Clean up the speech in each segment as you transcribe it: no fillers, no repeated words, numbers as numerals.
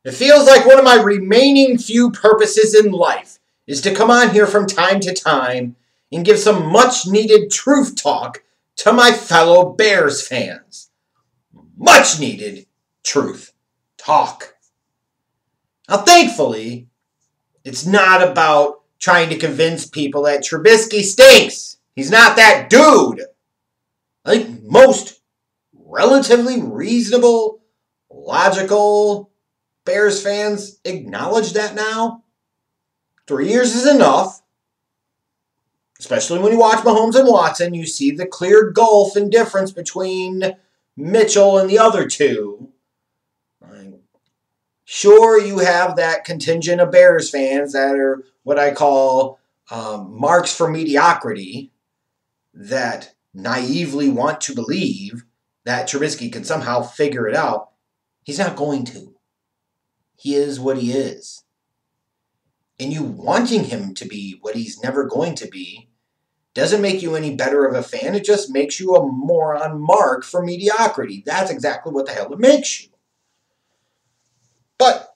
It feels like one of my remaining few purposes in life is to come on here from time to time and give some much-needed truth talk to my fellow Bears fans. Much-needed truth talk. Now, thankfully, it's not about trying to convince people that Trubisky stinks. He's not that dude. I think most relatively reasonable, logical Bears fans acknowledge that now. 3 years is enough. Especially when you watch Mahomes and Watson, you see the clear gulf and difference between Mitchell and the other two. Sure, you have that contingent of Bears fans that are what I call marks for mediocrity that naively want to believe that Trubisky can somehow figure it out. He's not going to. He is what he is. And you wanting him to be what he's never going to be doesn't make you any better of a fan. It just makes you a moron mark for mediocrity. That's exactly what the hell it makes you. But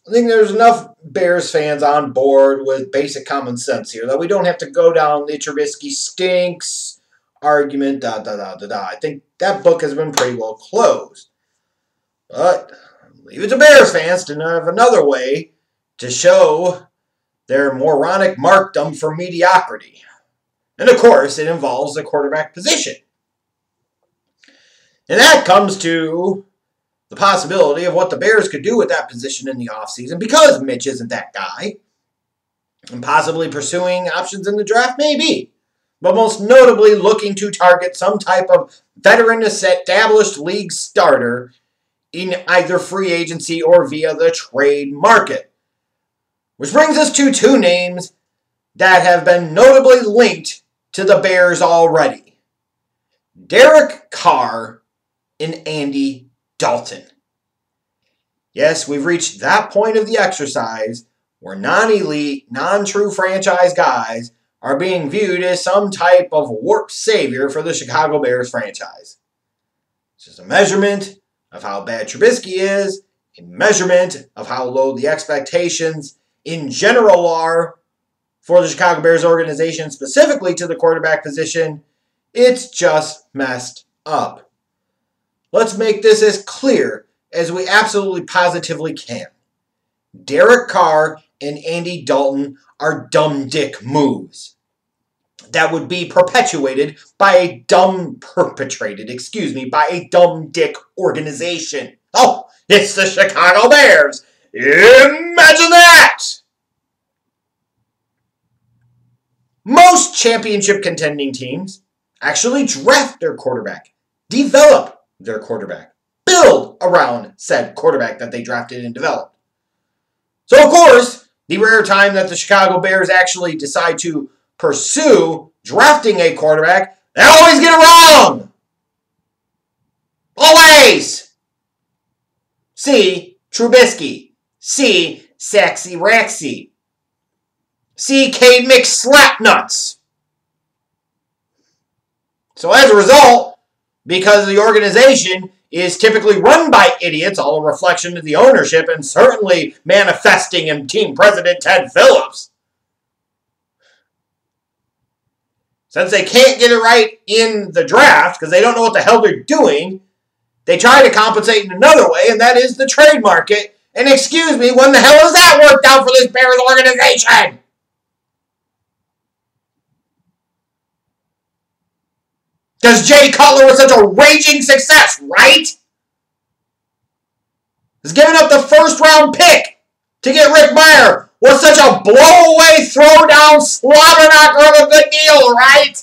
I think there's enough Bears fans on board with basic common sense here that we don't have to go down the Trubisky stinks argument, I think that book has been pretty well closed. But leave it to Bears fans to have another way to show their moronic markdom for mediocrity. And of course, it involves the quarterback position. And that comes to the possibility of what the Bears could do with that position in the offseason because Mitch isn't that guy. And possibly pursuing options in the draft, maybe. But most notably looking to target some type of veteran-established league starter in either free agency or via the trade market. Which brings us to two names that have been notably linked to the Bears already. Derek Carr and Andy Dalton. Yes, we've reached that point of the exercise where non-elite, non-true franchise guys are being viewed as some type of warped savior for the Chicago Bears franchise. It's just a measurement of how bad Trubisky is, a measurement of how low the expectations in general are for the Chicago Bears organization, specifically to the quarterback position. It's just messed up. Let's make this as clear as we absolutely positively can. Derek Carr and Andy Dalton are dumb dick moves that would be perpetuated by a dumb dick organization. Oh, it's the Chicago Bears. Imagine that! Most championship contending teams actually draft their quarterback, develop their quarterback, build around said quarterback that they drafted and developed. So, of course, the rare time that the Chicago Bears actually decide to pursue drafting a quarterback, they always get it wrong. Always. See Trubisky. See Sexy Rexy. See Cade McSlapnuts. So as a result, because the organization is typically run by idiots, all a reflection of the ownership and certainly manifesting in team president Ted Phillips. Since they can't get it right in the draft because they don't know what the hell they're doing, they try to compensate in another way, and that is the trade market. And excuse me, when the hell has that worked out for this Bears organization? Because Jay Cutler was such a raging success, right? Has given up the first-round pick to get Rick Meyer was such a blow-away, throw-down, slobber-knocker of a good deal, right?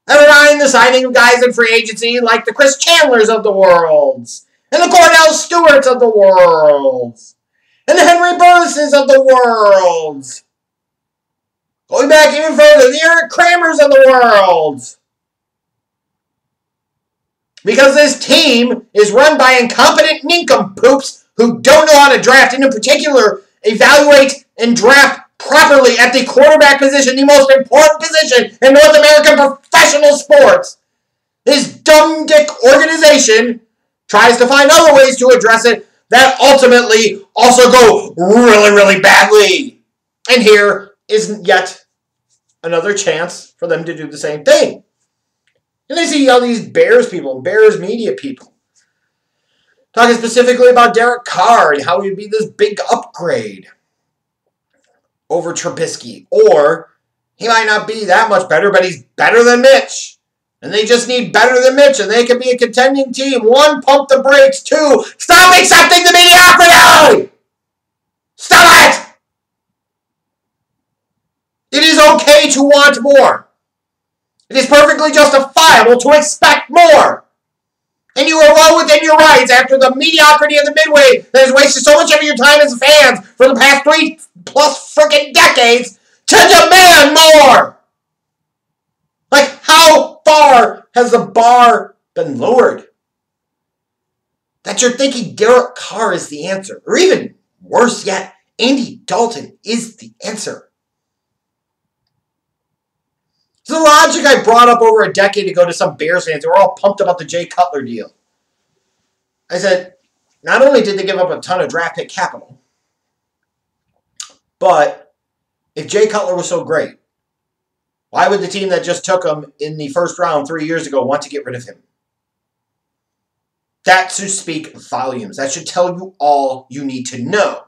Never mind the signing of guys in free agency like the Chris Chandlers of the world, and the Cordell Stewarts of the world, and the Henry Burses of the world. Going back even further, the Eric Kramers of the world. Because this team is run by incompetent nincompoops who don't know how to draft, and in particular, evaluate and draft properly at the quarterback position, the most important position in North American professional sports. This dumb dick organization tries to find other ways to address it that ultimately also go really, really badly. And here is yet another chance for them to do the same thing. And I see all these Bears people, Bears media people, talking specifically about Derek Carr and how he'd be this big upgrade over Trubisky. Or he might not be that much better, but he's better than Mitch. And they just need better than Mitch, and they can be a contending team. 1, pump the brakes. 2, stop accepting the mediocrity! Stop it! It is okay to want more. It is perfectly justifiable to expect more. And you are well within your rights after the mediocrity of the midway that has wasted so much of your time as fans for the past 3+ freaking decades to demand more. Like, how far has the bar been lowered? That you're thinking Derek Carr is the answer. Or even worse yet, Andy Dalton is the answer. It's the logic I brought up over a decade ago to some Bears fans who were all pumped about the Jay Cutler deal. I said, not only did they give up a ton of draft pick capital, but if Jay Cutler was so great, why would the team that just took him in the first round 3 years ago want to get rid of him? That should speak volumes. That should tell you all you need to know.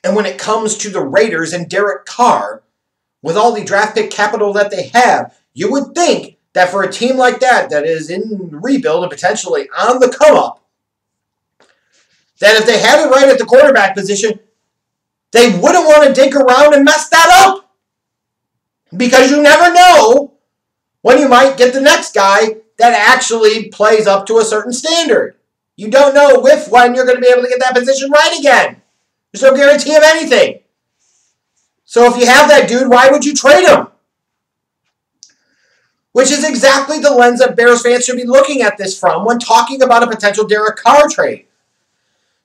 And when it comes to the Raiders and Derek Carr, with all the draft pick capital that they have, you would think that for a team like that is in rebuild and potentially on the come-up, that if they had it right at the quarterback position, they wouldn't want to dig around and mess that up. Because you never know when you might get the next guy that actually plays up to a certain standard. You don't know when you're going to be able to get that position right again. There's no guarantee of anything. So if you have that dude, why would you trade him? Which is exactly the lens that Bears fans should be looking at this from when talking about a potential Derek Carr trade.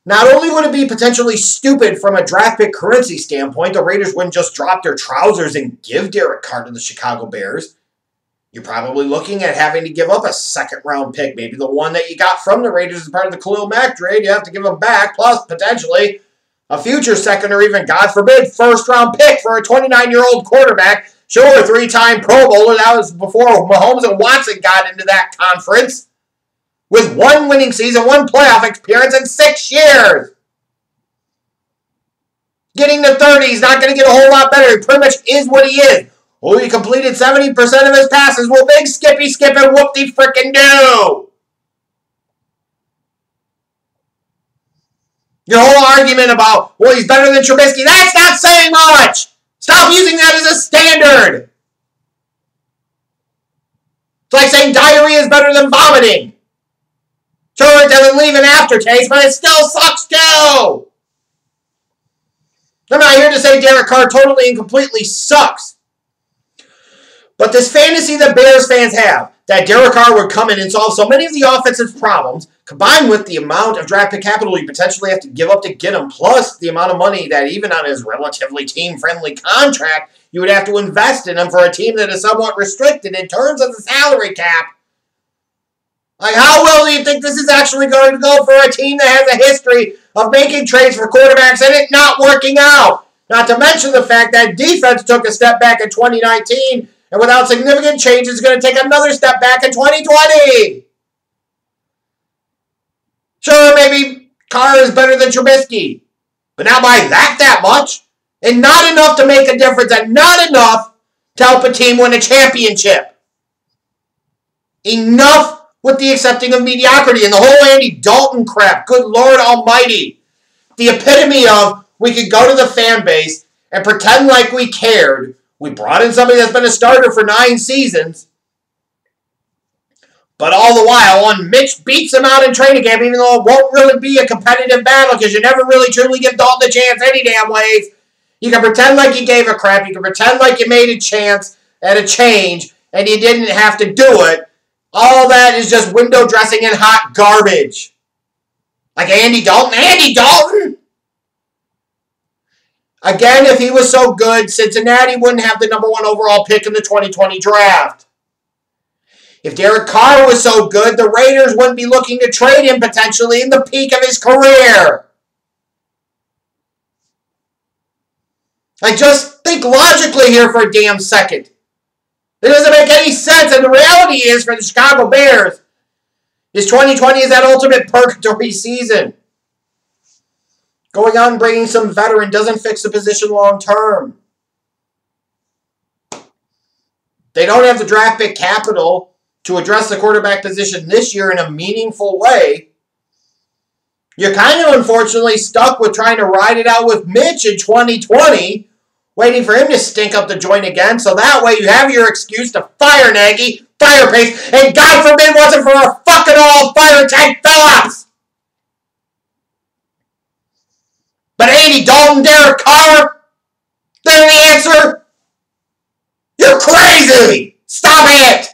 Not only would it be potentially stupid from a draft pick currency standpoint, the Raiders wouldn't just drop their trousers and give Derek Carr to the Chicago Bears. You're probably looking at having to give up a second-round pick, maybe the one that you got from the Raiders as part of the Khalil Mack trade. You have to give them back, plus potentially a future second or even, God forbid, first-round pick for a 29-year-old quarterback. Sure, 3-time Pro Bowler. That was before Mahomes and Watson got into that conference. With 1 winning season, 1 playoff appearance in 6 years. Getting to 30, he's not going to get a whole lot better. He pretty much is what he is. Oh, he completed 70% of his passes. Well, big skippy skip and whoop-de-frickin-do. Your whole argument about, well, he's better than Trubisky, that's not saying much. Stop using that as a standard. It's like saying diarrhea is better than vomiting. Sure, it doesn't leave an aftertaste, but it still sucks too. I'm not here to say Derek Carr totally and completely sucks. But this fantasy that Bears fans have, that Derek Carr would come in and solve so many of the offensive problems, combined with the amount of draft pick capital you potentially have to give up to get him, plus the amount of money that even on his relatively team-friendly contract, you would have to invest in him for a team that is somewhat restricted in terms of the salary cap. Like, how well do you think this is actually going to go for a team that has a history of making trades for quarterbacks and it not working out? Not to mention the fact that defense took a step back in 2019 and without significant changes is going to take another step back in 2020. Sure, maybe Carr is better than Trubisky, but not by that much. And not enough to make a difference and not enough to help a team win a championship. Enough with the accepting of mediocrity and the whole Andy Dalton crap. Good Lord Almighty. The epitome of we could go to the fan base and pretend like we cared. We brought in somebody that's been a starter for 9 seasons. But all the while, when Mitch beats him out in training camp, even though it won't really be a competitive battle because you never really truly give Dalton a chance any damn ways, you can pretend like you gave a crap. You can pretend like you made a chance at a change and you didn't have to do it. All that is just window dressing and hot garbage. Like Andy Dalton. Andy Dalton! Again, if he was so good, Cincinnati wouldn't have the #1 overall pick in the 2020 draft. If Derek Carr was so good, the Raiders wouldn't be looking to trade him potentially in the peak of his career. Like, just think logically here for a damn second. It doesn't make any sense, and the reality is, for the Chicago Bears, is 2020 is that ultimate purgatory season. Going on bringing some veteran doesn't fix the position long term. They don't have the draft pick capital to address the quarterback position this year in a meaningful way. You're kind of unfortunately stuck with trying to ride it out with Mitch in 2020, waiting for him to stink up the joint again, so that way you have your excuse to fire Nagy, fire Pace, and God forbid wasn't for a fucking all fire Ted Phillips. But Andy Dalton, Derek Carr, they're the answer. You're crazy. Stop it.